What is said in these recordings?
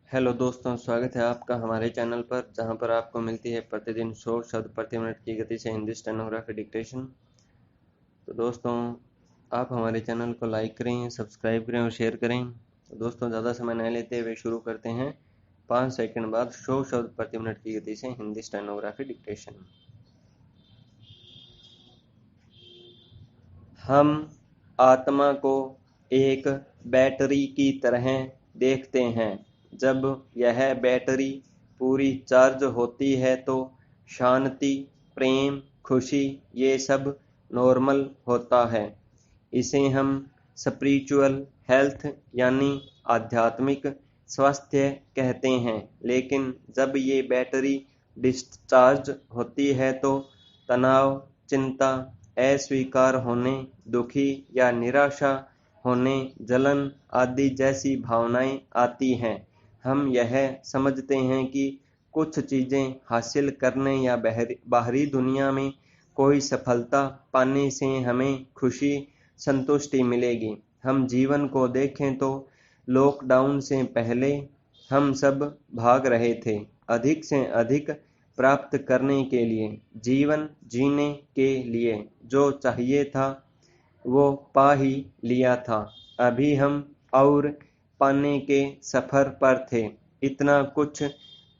Hello दोस्तों, स्वागत है आपका हमारे चैनल पर, जहां पर आपको मिलती है प्रतिदिन 100 शब्द प्रति मिनट की गति से हिंदी स्टेनोग्राफी डिक्टेशन। तो दोस्तों, आप हमारे चैनल को लाइक करें, सब्सक्राइब करें और शेयर करें। तो दोस्तों, ज़्यादा समय न लेते हुए शुरू करते हैं। 5 सेकंड बाद 100 शब्द प्रति मिनट की गति से हिंदी स्टेनोग्राफी डिक्टेशन। हम आत्मा को एक बैटरी की तरह देखते हैं। जब यह बैटरी पूरी चार्ज होती है तो शांति, प्रेम, खुशी ये सब नॉर्मल होता है। इसे हम स्पिरिचुअल हेल्थ यानी आध्यात्मिक स्वास्थ्य कहते हैं। लेकिन जब ये बैटरी डिस्चार्ज होती है तो तनाव, चिंता, अस्वीकार होने, दुखी या निराशा होने, जलन आदि जैसी भावनाएं आती हैं। हम यह समझते हैं कि कुछ चीजें हासिल करने या बाहरी दुनिया में कोई सफलता पाने से हमें खुशी, संतुष्टि मिलेगी। हम जीवन को देखें तो लॉकडाउन से पहले हम सब भाग रहे थे अधिक से अधिक प्राप्त करने के लिए, जीवन जीने के लिए। जो चाहिए था वो पा ही लिया था। अभी हम और पाने के सफर पर थे। इतना कुछ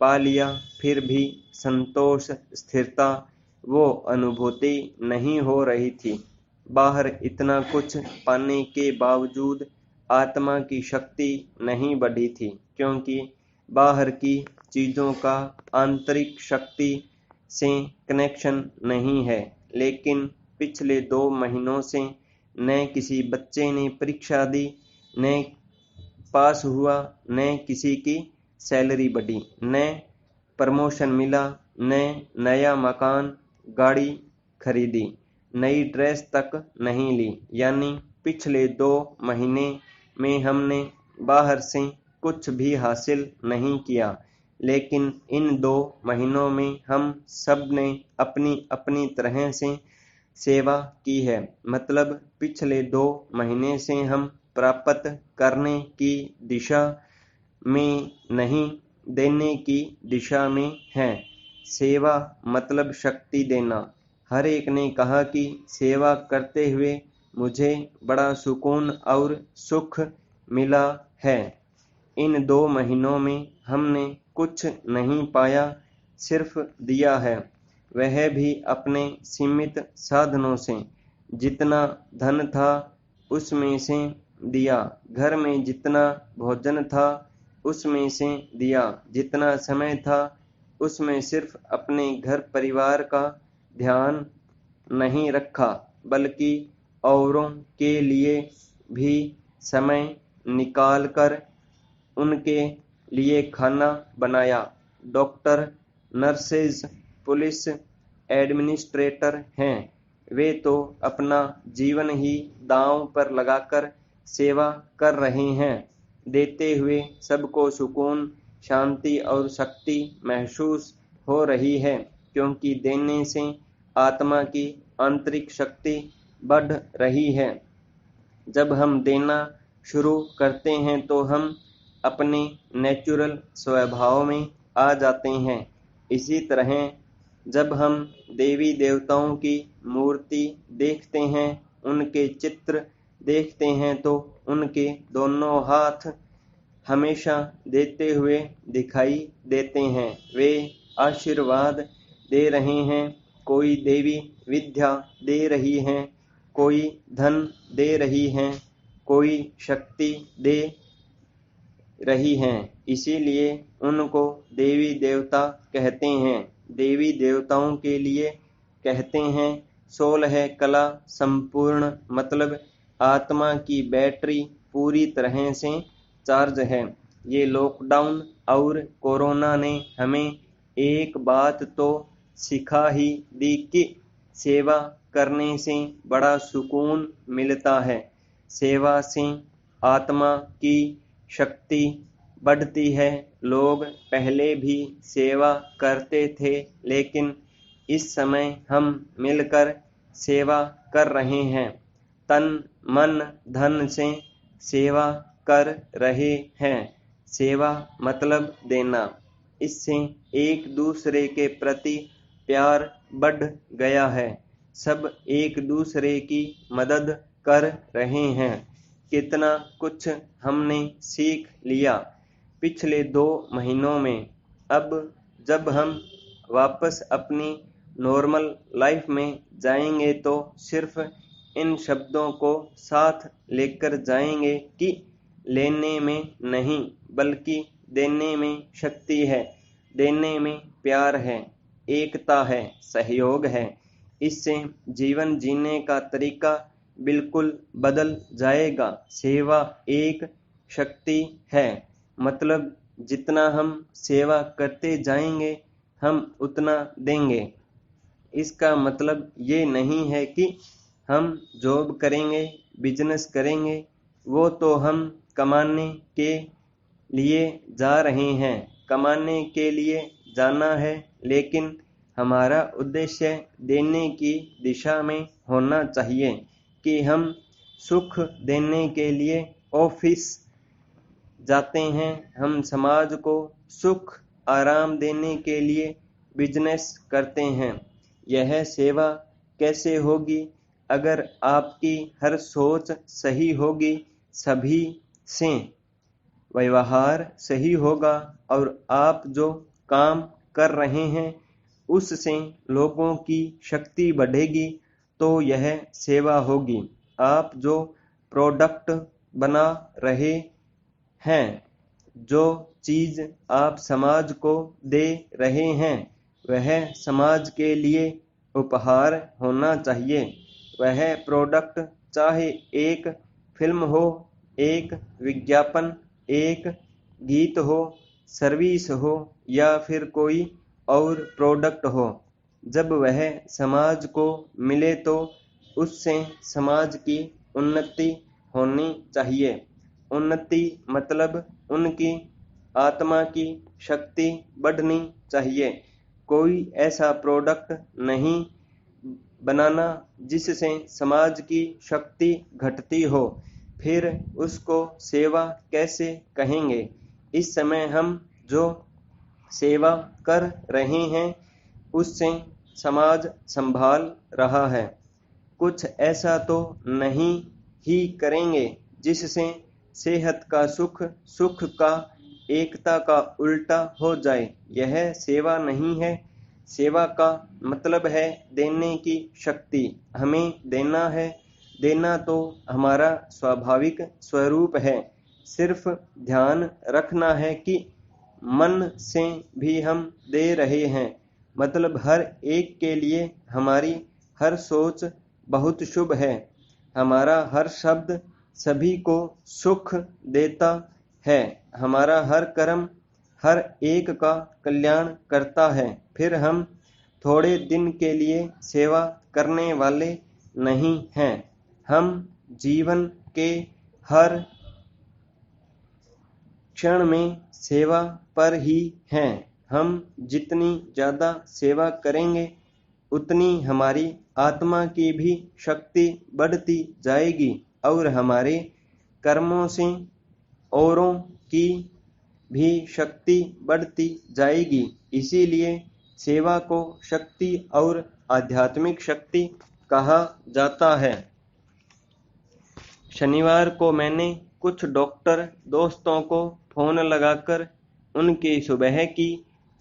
पा लिया फिर भी संतोष, स्थिरता वो अनुभूति नहीं हो रही थी। बाहर इतना कुछ पाने के बावजूद आत्मा की शक्ति नहीं बढ़ी थी, क्योंकि बाहर की चीजों का आंतरिक शक्ति से कनेक्शन नहीं है। लेकिन पिछले 2 महीनों से न किसी बच्चे ने परीक्षा दी, न पास हुआ, न किसी की सैलरी बढ़ी, न प्रमोशन मिला, न नया मकान, गाड़ी खरीदी, नई ड्रेस तक नहीं ली। यानी पिछले 2 महीने में हमने बाहर से कुछ भी हासिल नहीं किया। लेकिन इन 2 महीनों में हम सब ने अपनी अपनी तरह से सेवा की है। मतलब पिछले 2 महीने से हम प्राप्त करने की दिशा में नहीं, देने की दिशा में हैं। सेवा मतलब शक्ति देना। हर एक ने कहा कि सेवा करते हुए मुझे बड़ा सुकून और सुख मिला है। इन 2 महीनों में हमने कुछ नहीं पाया, सिर्फ दिया है, वह भी अपने सीमित साधनों से। जितना धन था उसमें से दिया, घर में जितना भोजन था उसमें से दिया, जितना समय था उसमें सिर्फ अपने घर परिवार का ध्यान नहीं रखा, बल्कि औरों के लिए भी समय निकालकर उनके लिए खाना बनाया। डॉक्टर, नर्सेज, पुलिस, एडमिनिस्ट्रेटर हैं, वे तो अपना जीवन ही दांव पर लगाकर सेवा कर रहे हैं। देते हुए सबको सुकून, शांति और शक्ति महसूस हो रही है, क्योंकि देने से आत्मा की आंतरिक शक्ति बढ़ रही है। जब हम देना शुरू करते हैं तो हम अपने नेचुरल स्वभाव में आ जाते हैं। इसी तरह जब हम देवी देवताओं की मूर्ति देखते हैं, उनके चित्र देखते हैं तो उनके दोनों हाथ हमेशा देते हुए दिखाई देते हैं। वे आशीर्वाद दे रहे हैं। कोई देवी विद्या दे रही है, कोई धन दे रही है, कोई शक्ति दे रही हैं। इसीलिए उनको देवी देवता कहते हैं। देवी देवताओं के लिए कहते हैं 16 कला संपूर्ण, मतलब आत्मा की बैटरी पूरी तरह से चार्ज है। ये लॉकडाउन और कोरोना ने हमें एक बात तो सिखा ही दी कि सेवा करने से बड़ा सुकून मिलता है। सेवा से आत्मा की शक्ति बढ़ती है। लोग पहले भी सेवा करते थे, लेकिन इस समय हम मिलकर सेवा कर रहे हैं। तन, मन, धन से सेवा कर रहे हैं। सेवा मतलब देना। इससे एक दूसरे के प्रति प्यार बढ़ गया है। सब एक दूसरे की मदद कर रहे हैं। कितना कुछ हमने सीख लिया पिछले 2 महीनों में। अब जब हम वापस अपनी नॉर्मल लाइफ में जाएंगे तो सिर्फ इन शब्दों को साथ लेकर जाएंगे कि लेने में नहीं बल्कि देने में शक्ति है, देने में प्यार है, एकता है, सहयोग है। इससे जीवन जीने का तरीका बिल्कुल बदल जाएगा। सेवा एक शक्ति है, मतलब जितना हम सेवा करते जाएंगे हम उतना देंगे। इसका मतलब ये नहीं है कि हम जॉब करेंगे, बिजनेस करेंगे, वो तो हम कमाने के लिए जा रहे हैं, कमाने के लिए जाना है, लेकिन हमारा उद्देश्य देने की दिशा में होना चाहिए कि हम सुख देने के लिए ऑफिस जाते हैं, हम समाज को सुख आराम देने के लिए बिजनेस करते हैं। यह सेवा कैसे होगी? अगर आपकी हर सोच सही होगी, सभी से व्यवहार सही होगा और आप जो काम कर रहे हैं उससे लोगों की शक्ति बढ़ेगी तो यह सेवा होगी। आप जो प्रोडक्ट बना रहे हैं, जो चीज आप समाज को दे रहे हैं, वह समाज के लिए उपहार होना चाहिए। वह प्रोडक्ट चाहे एक फिल्म हो, एक विज्ञापन, एक गीत हो, सर्विस हो या फिर कोई और प्रोडक्ट हो, जब वह समाज को मिले तो उससे समाज की उन्नति होनी चाहिए। उन्नति मतलब उनकी आत्मा की शक्ति बढ़नी चाहिए। कोई ऐसा प्रोडक्ट नहीं बनाना जिससे समाज की शक्ति घटती हो, फिर उसको सेवा कैसे कहेंगे? इस समय हम जो सेवा कर रहे हैं उससे समाज संभाल रहा है। कुछ ऐसा तो नहीं ही करेंगे जिससे सेहत का सुख, सुख का एकता का उल्टा हो जाए। यह सेवा नहीं है। सेवा का मतलब है देने की शक्ति। हमें देना है, देना तो हमारा स्वाभाविक स्वरूप है। सिर्फ ध्यान रखना है कि मन से भी हम दे रहे हैं, मतलब हर एक के लिए हमारी हर सोच बहुत शुभ है, हमारा हर शब्द सभी को सुख देता है, हमारा हर कर्म हर एक का कल्याण करता है। फिर हम थोड़े दिन के लिए सेवा करने वाले नहीं हैं। हम जीवन के हर क्षण में सेवा पर ही हैं। हम जितनी ज्यादा सेवा करेंगे उतनी हमारी आत्मा की भी शक्ति बढ़ती जाएगी और हमारे कर्मों से औरों की भी शक्ति बढ़ती जाएगी। इसीलिए सेवा को शक्ति और आध्यात्मिक शक्ति कहा जाता है। शनिवार को मैंने कुछ डॉक्टर दोस्तों को फोन लगाकर उनकी सुबह की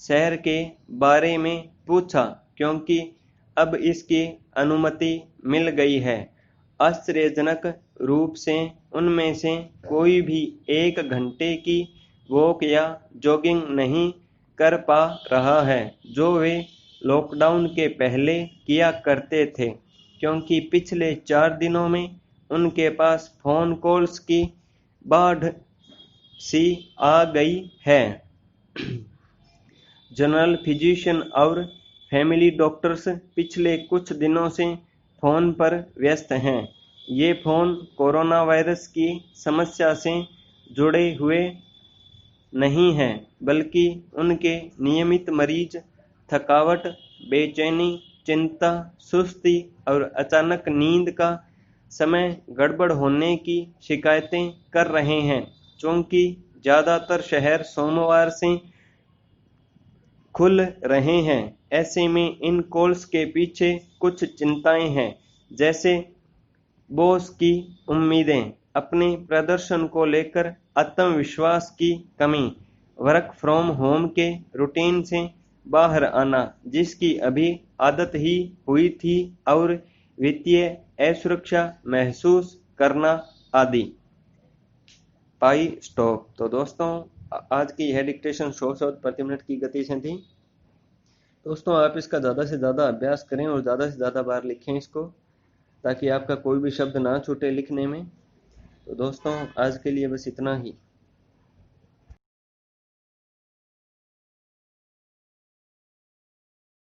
सैर के बारे में पूछा, क्योंकि अब इसकी अनुमति मिल गई है। आश्चर्यजनक रूप से उनमें से कोई भी 1 घंटे की वॉक या जॉगिंग नहीं कर पा रहा है जो वे लॉकडाउन के पहले किया करते थे, क्योंकि पिछले 4 दिनों में उनके पास फोन कॉल्स की बाढ़ सी आ गई है। जनरल फिजिशियन और फैमिली डॉक्टर्स पिछले कुछ दिनों से फोन पर व्यस्त हैं। ये फोन कोरोना वायरस की समस्या से जुड़े हुए नहीं हैं, बल्कि उनके नियमित मरीज थकावट, बेचैनी, चिंता, सुस्ती और अचानक नींद का समय गड़बड़ होने की शिकायतें कर रहे हैं। चूंकि ज्यादातर शहर सोमवार से खुल रहे हैं। ऐसे में इन कॉल्स के पीछे कुछ चिंताएं हैं, जैसे बॉस की उम्मीदें, अपने प्रदर्शन को लेकर आत्मविश्वास की कमी, वर्क फ्रॉम होम के रूटीन से बाहर आना जिसकी अभी आदत ही हुई थी, और वित्तीय असुरक्षा महसूस करना आदि। पाई स्टॉप। तो दोस्तों, आज की यह डिक्टेशन 100 शब्द प्रति मिनट की गति से थी। दोस्तों, आप इसका ज़्यादा से ज़्यादा अभ्यास करें और ज़्यादा से ज़्यादा बार लिखें इसको, ताकि आपका कोई भी शब्द ना छूटे लिखने में। तो दोस्तों, आज के लिए बस इतना ही।